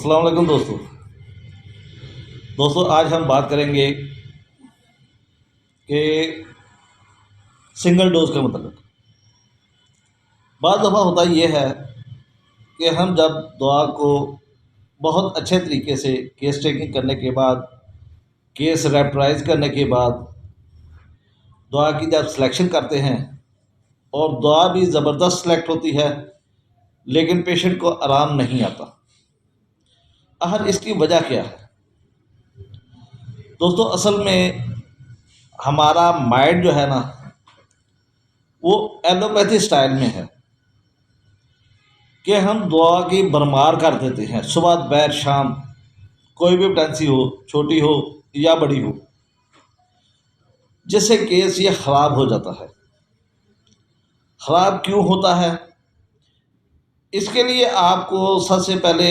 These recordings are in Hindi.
अस्सलाम वालेकुम दोस्तों। आज हम बात करेंगे कि सिंगल डोज के मतलब। बाद दफ़ा होता ये है कि हम जब दवा को बहुत अच्छे तरीके से केस टेकिंग करने के बाद, केस रेपराइज करने के बाद दवा की जब सिलेक्शन करते हैं और दवा भी ज़बरदस्त सेलेक्ट होती है, लेकिन पेशेंट को आराम नहीं आता। आखिर इसकी वजह क्या है दोस्तों? असल में हमारा माइंड जो है ना, वो एलोपैथी स्टाइल में है कि हम दवा की भरमार कर देते हैं सुबह दोपहर शाम, कोई भी टेंसी हो, छोटी हो या बड़ी हो, जिससे केस ये ख़राब हो जाता है। ख़राब क्यों होता है? इसके लिए आपको सबसे पहले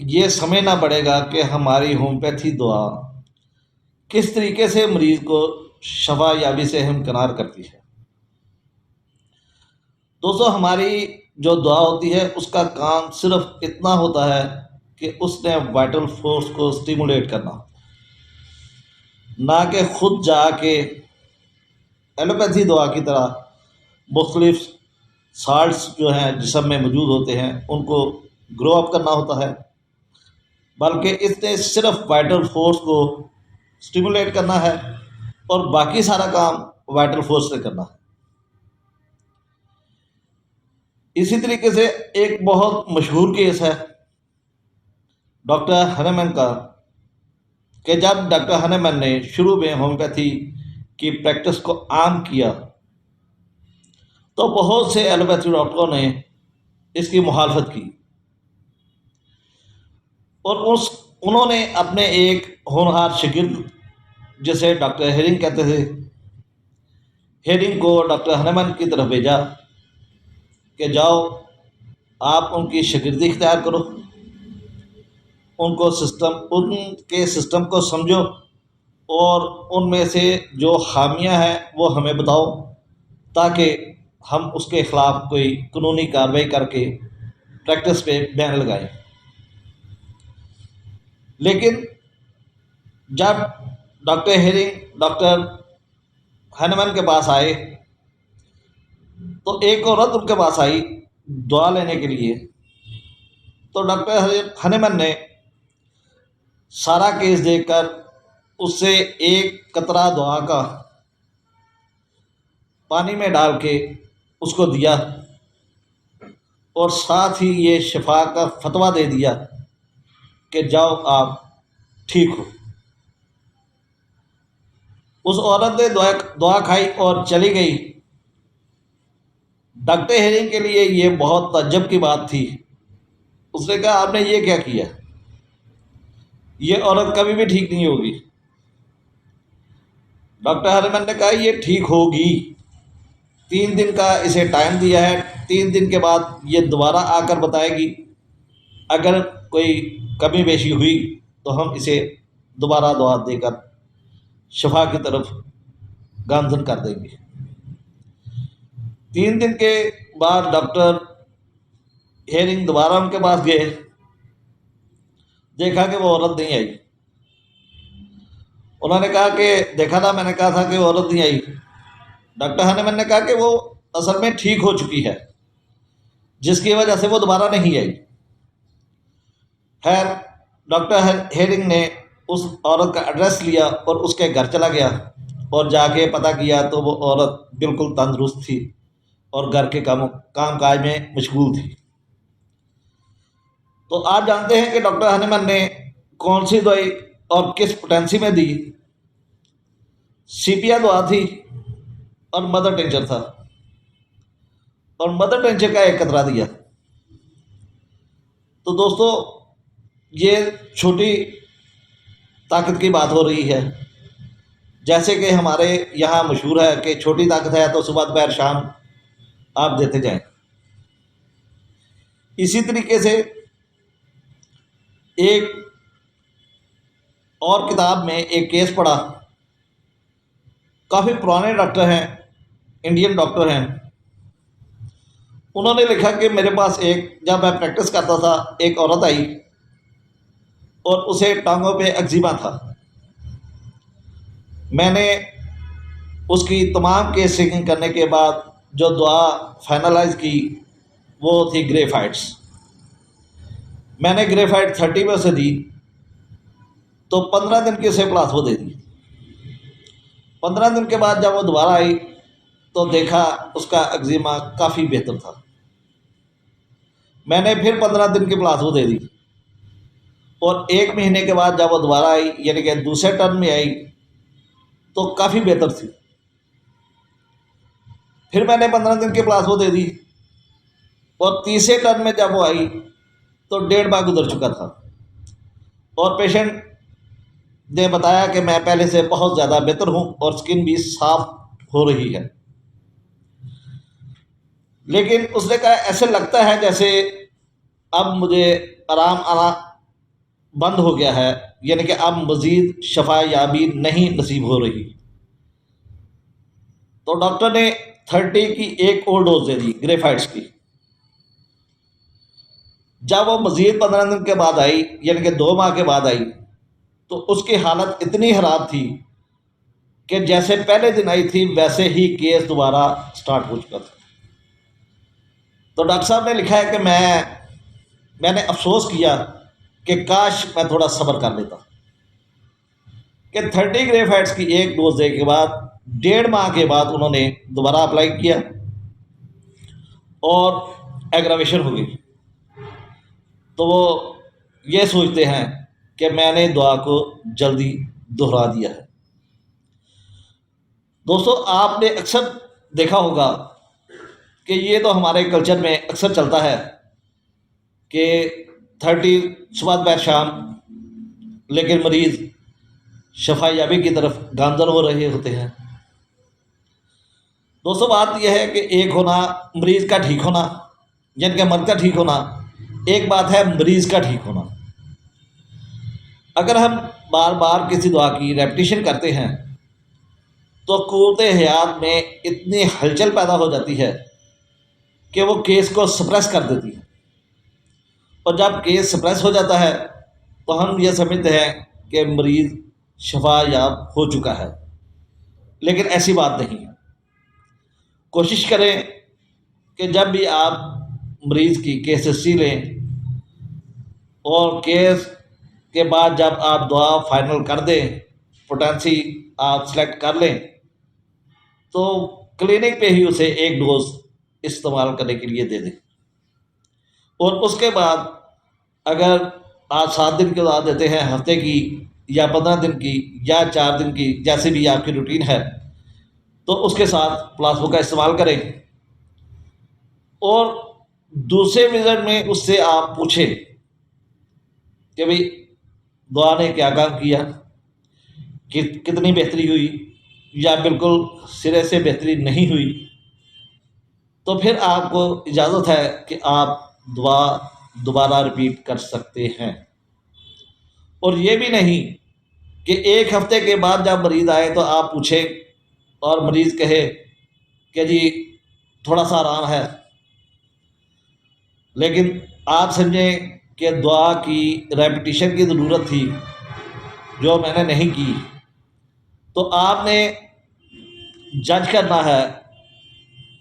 ये समझना पड़ेगा कि हमारी होम्योपैथी दवा किस तरीके से मरीज़ को शफा याबी से हमकिनार करती है। दोस्तों, हमारी जो दवा होती है उसका काम सिर्फ इतना होता है कि उसने वाइटल फोर्स को स्टिमुलेट करना, ना कि खुद जाके एलोपैथी दवा की तरह मुख्तलिफ साल्ट्स जो हैं जिस्म में मौजूद होते हैं उनको ग्रो अप करना होता है, बल्कि इसने सिर्फ वाइटल फोर्स को स्टिमुलेट करना है और बाकी सारा काम वाइटल फोर्स से करना है। इसी तरीके से एक बहुत मशहूर केस है डॉक्टर हनेमैन का, कि जब डॉक्टर हनेमैन ने शुरू में होम्योपैथी की प्रैक्टिस को आम किया तो बहुत से एलोपैथी डॉक्टरों ने इसकी मुखालफत की और उन्होंने अपने एक होनहार शागिर्द, जिसे डॉक्टर हेरिंग कहते थे, हेरिंग को डॉक्टर हनेमैन की तरफ भेजा कि जाओ आप उनकी शागिर्दी इख्तियार करो, उनके सिस्टम को समझो और उनमें से जो खामियां हैं वो हमें बताओ, ताकि हम उसके ख़िलाफ़ कोई कानूनी कार्रवाई करके प्रैक्टिस पे बैन लगाएं। लेकिन जब डॉक्टर हेरिंग डॉक्टर हनेमैन के पास आए तो एक औरत उनके पास आई दुआ लेने के लिए। तो डॉक्टर हनेमैन ने सारा केस देखकर उससे एक कतरा दुआ का पानी में डाल के उसको दिया और साथ ही ये शिफा का फतवा दे दिया कि जाओ आप ठीक हो। उस औरत ने दुआ खाई और चली गई। डॉक्टर हेरिंग के लिए ये बहुत ताज्जुब की बात थी। उसने कहा, आपने ये क्या किया? ये औरत कभी भी ठीक नहीं होगी। डॉक्टर हनेमैन ने कहा, ये ठीक होगी, 3 दिन का इसे टाइम दिया है, 3 दिन के बाद ये दोबारा आकर बताएगी। अगर कोई कमी बेशी हुई तो हम इसे दोबारा दुआ देकर शफा की तरफ गामजन कर देंगे। 3 दिन के बाद डॉक्टर हेरिंग दोबारा उनके पास गए, देखा कि वो औरत नहीं आई। उन्होंने कहा कि देखा था, मैंने कहा था कि वो औरत नहीं आई। डॉक्टर हनेमैन ने कहा कि वो असल में ठीक हो चुकी है, जिसकी वजह से वो दोबारा नहीं आई। खैर, डॉक्टर हेरिंग ने उस औरत का एड्रेस लिया और उसके घर चला गया और जाके पता किया तो वो औरत बिल्कुल तंदुरुस्त थी और घर के काम काज में मशगूल थी। तो आप जानते हैं कि डॉक्टर हनेमैन ने कौन सी दवाई और किस पोटेंसी में दी? सीपिया दवा थी और मदर टिंचर था, और मदर टिंचर का एक कतरा दिया। तो दोस्तों, ये छोटी ताकत की बात हो रही है। जैसे कि हमारे यहाँ मशहूर है कि छोटी ताकत है तो सुबह दोपहर शाम आप देते जाएं। इसी तरीके से एक और किताब में एक केस पढ़ा, काफ़ी पुराने डॉक्टर हैं, इंडियन डॉक्टर हैं। उन्होंने लिखा कि मेरे पास जब मैं प्रैक्टिस करता था, एक औरत आई और उसे टांगों पे एक्जिमा था। मैंने उसकी तमाम केस चेकिंग करने के बाद जो दवा फाइनलाइज की वो थी ग्रेफाइट्स। मैंने ग्रेफाइट 30 में से दी तो 15 दिन की उसे प्लास्बो दे दी। 15 दिन के बाद जब वो दोबारा आई तो देखा उसका एक्जिमा काफ़ी बेहतर था। मैंने फिर 15 दिन की प्लास्बो दे दी और 1 महीने के बाद जब वो दोबारा आई यानी कि दूसरे टर्म में आई तो काफ़ी बेहतर थी। फिर मैंने 15 दिन की प्लास्बो दे दी और तीसरे टर्म में जब वो आई तो 1.5 माह गुजर चुका था और पेशेंट ने बताया कि मैं पहले से बहुत ज़्यादा बेहतर हूँ और स्किन भी साफ हो रही है। लेकिन उसने कहा ऐसे लगता है जैसे अब मुझे आराम आना बंद हो गया है, यानी कि अब मज़ीद शफा याबी नहीं नसीब हो रही। तो डॉक्टर ने 30 की एक और डोज दे दी ग्रेफाइट्स की। जब वो मज़ीद 15 दिन के बाद आई यानी कि 2 माह के बाद आई तो उसकी हालत इतनी ख़राब थी कि जैसे पहले दिन आई थी वैसे ही केस दोबारा स्टार्ट हो चुका था। तो डॉक्टर साहब ने लिखा है कि मैंने अफसोस किया कि काश मैं थोड़ा सब्र कर लेता कि 30 ग्रेफाइट्स की एक डोज देने के बाद 1.5 माह के बाद उन्होंने दोबारा अप्लाई किया और एग्रावेशन हो गई। तो वो ये सोचते हैं कि मैंने दुआ को जल्दी दोहरा दिया है। दोस्तों, आपने अक्सर देखा होगा कि ये तो हमारे कल्चर में अक्सर चलता है कि 30 सुबह दोपहर शाम, लेकिन मरीज़ शफा याबी की तरफ गामजन हो रहे होते हैं। दोस्तों, बात यह है कि एक होना मरीज़ का ठीक होना यानी कि मर्द का ठीक होना, एक बात है मरीज़ का ठीक होना। अगर हम बार बार किसी दुआ की रेपिटेशन करते हैं तो क़ुव्वत हयात में इतनी हलचल पैदा हो जाती है कि वो केस को सप्रेस कर देती है और जब केस सप्रेस हो जाता है तो हम ये समझते हैं कि मरीज़ शफा याब हो चुका है, लेकिन ऐसी बात नहीं है। कोशिश करें कि जब भी आप मरीज़ की केस हिस्ट्री लें और केस के बाद जब आप दुआ फाइनल कर दें, पोटेंसी आप सेलेक्ट कर लें, तो क्लिनिक पे ही उसे एक डोज इस्तेमाल करने के लिए दे दें। और उसके बाद अगर आप 7 दिन की दवा देते हैं, हफ्ते की या 15 दिन की या 4 दिन की, जैसे भी आपकी रूटीन है, तो उसके साथ प्लाज्मा का इस्तेमाल करें। और दूसरे विज़िट में उससे आप पूछें कि भाई दुआ ने क्या काम किया, कि कितनी बेहतरी हुई या बिल्कुल सिरे से बेहतरी नहीं हुई। तो फिर आपको इजाज़त है कि आप दुआ दोबारा रिपीट कर सकते हैं। और ये भी नहीं कि एक हफ्ते के बाद जब मरीज़ आए तो आप पूछें और मरीज़ कहे कि जी थोड़ा सा आराम है, लेकिन आप समझें कि दुआ की रेपिटेशन की ज़रूरत थी जो मैंने नहीं की। तो आपने जज करना है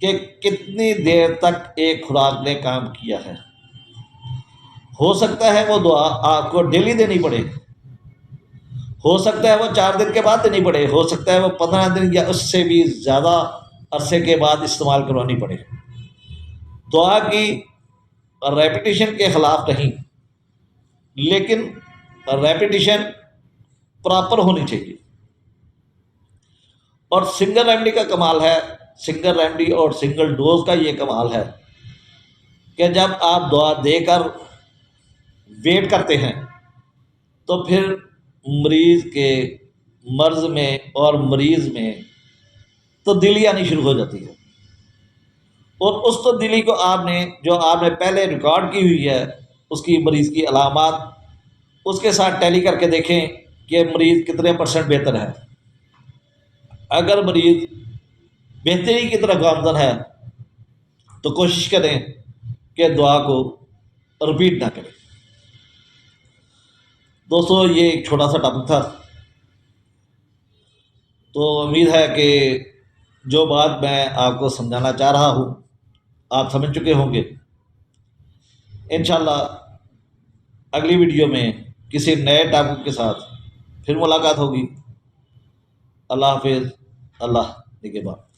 कि कितनी देर तक एक खुराक ने काम किया है। हो सकता है वो दुआ आपको डेली देनी पड़े, हो सकता है वो 4 दिन के बाद देनी पड़े, हो सकता है वो 15 दिन या उससे भी ज़्यादा अरसे के बाद इस्तेमाल करवानी पड़े। दुआ की रेपिटेशन के ख़िलाफ़ नहीं, लेकिन रेपिटेशन प्रॉपर होनी चाहिए। और सिंगल रेमडी का कमाल है, सिंगल रेमडी और सिंगल डोज का ये कमाल है कि जब आप दुआ देकर वेट करते हैं तो फिर मरीज़ के मर्ज़ में और मरीज़ में तब्दीली आनी शुरू हो जाती है। और उस तब्दीली को आपने पहले रिकॉर्ड की हुई है, उसकी मरीज़ की अलामात उसके साथ टैली करके देखें कि मरीज़ कितने % बेहतर है। अगर मरीज़ बेहतरी की तरफ गामजन है तो कोशिश करें कि दुआ को रिपीट ना करें। दोस्तों, ये एक छोटा सा टॉपिक था, तो उम्मीद है कि जो बात मैं आपको समझाना चाह रहा हूँ आप समझ चुके होंगे। इंशाल्लाह अगली वीडियो में किसी नए टॉपिक के साथ फिर मुलाकात होगी। अल्लाह हाफिज़। अल्लाह निगहबान।